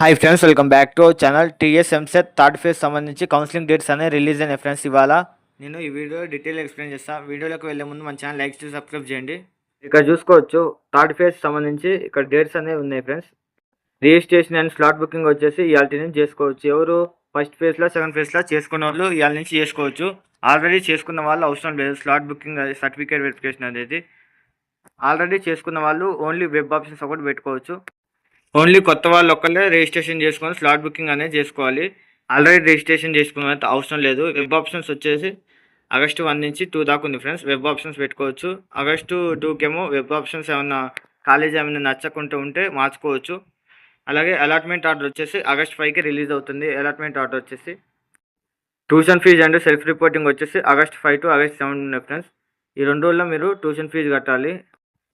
Hi friends, welcome back to our channel. TS EAMCET third phase సంబంధించి counselling dates అనేవి release అయిన friends. ఇవాళ నేను ఈ వీడియో డీటెయిల్ ఎక్స్ప్లెయిన్ చేస్తాను. వీడియోలోకి వెళ్ళే ముందు మన ఛానల్ లైక్ చేసి సబ్స్క్రైబ్ చేయండి. ఇక్కడ చూసుకోవచ్చు థర్డ్ ఫేజ్ సంబంధించి ఇక్కడ డేట్స్ అనేవి ఉన్నాయి friends. Registration and slot booking వచ్చేసి ఇవాళ నుంచి చేసుకోవచ్చు. ఎవరు ఫస్ట్ ఫేజ్లో సెకండ్ ఫేజ్లో చేసుకున్న వాళ్ళు ఇవాళ నుంచి చేసుకోవచ్చు. ఆల్రెడీ చేసుకున్న వాళ్ళు అవసరం లేదు స్లాట్ బుకింగ్ సర్టిఫికేట్ వెరిఫికేషన్ అనేది. ఆల్రెడీ చేసుకున్న వాళ్ళు ఓన్లీ వెబ్ ఆప్షన్స్ ఒకటి పెట్టుకోవచ్చు. ఓన్లీ కొత్త వాళ్ళు ఒక్కళ్ళే రిజిస్ట్రేషన్ చేసుకొని స్లాట్ బుకింగ్ అనేది చేసుకోవాలి. ఆల్రెడీ రిజిస్ట్రేషన్ చేసుకున్న అవసరం లేదు. వెబ్ ఆప్షన్స్ వచ్చేసి ఆగస్టు 1 నుంచి 2 దాకా ఉంది ఫ్రెండ్స్. వెబ్ ఆప్షన్స్ పెట్టుకోవచ్చు. ఆగస్టు 2కేమో వెబ్ ఆప్షన్స్ ఏమన్నా కాలేజ్ ఏమైనా నచ్చకుంటూ ఉంటే మార్చుకోవచ్చు. అలాగే అలాట్మెంట్ ఆర్డర్ వచ్చేసి ఆగస్ట్ 5కి రిలీజ్ అవుతుంది. అలాట్మెంట్ ఆర్డర్ వచ్చేసి tuition fee and self reporting వచ్చేసి ఆగస్ట్ 5 to ఆగస్ట్ 7 ఉన్నాయి ఫ్రెండ్స్. ఈ 2 రోజుల్లో మీరు ట్యూషన్ ఫీజు కట్టాలి.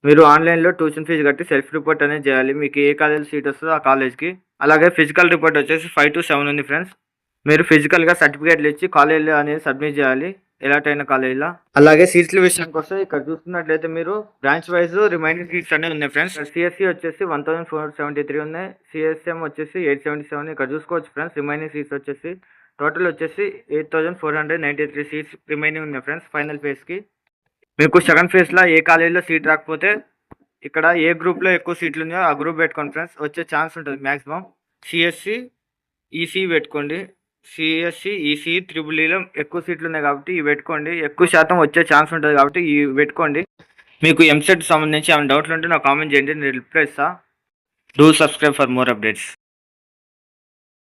మీరు ఆన్లైన్లో ట్యూషన్ ఫీజు కట్టి సెల్ఫ్ రిపోర్ట్ అనేది చేయాలి. మీకు ఏ కాలేజ్ సీట్ వస్తుందో ఆ కాలేజ్కి. అలాగే ఫిజికల్ రిపోర్ట్ వచ్చేసి 5 to 7 ఉంది ఫ్రెండ్స్. మీరు ఫిజికల్గా సర్టిఫికేట్లు ఇచ్చి కాలేజీలో అనేది సబ్మిట్ చేయాలి ఎలాట్ అయిన కాలేజీలో. అలాగే సీట్ల విషయానికి వస్తే ఇక్కడ చూస్తున్నట్లయితే మీరు బ్రాంచ్ వైజ్ రిమైనింగ్ సీట్స్ అనేవి ఉన్నాయి ఫ్రెండ్స్. సిఎస్సి వచ్చేసి 1473 ఉన్నాయి. సిఎస్ఎం వచ్చేసి 877. ఇక్కడ చూసుకోవచ్చు ఫ్రెండ్స్. రిమైనింగ్ సీట్స్ వచ్చేసి టోటల్ వచ్చేసి 8493 సీట్స్ రిమైనింగ్ ఉన్నాయి ఫ్రెండ్స్ ఫైనల్ ఫేజ్కి. మీకు సెకండ్ ఫేజ్లో ఏ కాలేజీలో సీట్ రాకపోతే ఇక్కడ ఏ గ్రూప్లో ఎక్కువ సీట్లు ఉన్నాయో ఆ గ్రూప్ పెట్టుకోండి ఫ్రెండ్స్. వచ్చే ఛాన్స్ ఉంటుంది మ్యాక్సిమం. సిఎస్సి ఈసీ పెట్టుకోండి. సిఎస్సి ఈసీ త్రిబుల్ ఎక్కువ సీట్లు ఉన్నాయి కాబట్టి ఇవి పెట్టుకోండి. ఎక్కువ శాతం వచ్చే ఛాన్స్ ఉంటుంది కాబట్టి ఇవి పెట్టుకోండి. మీకు ఎంసెట్ సంబంధించి ఏమైనా డౌట్లు ఉంటే నాకు కామెంట్ చేయండి, నేను రిప్లై ఇస్తాను. Do subscribe for more updates.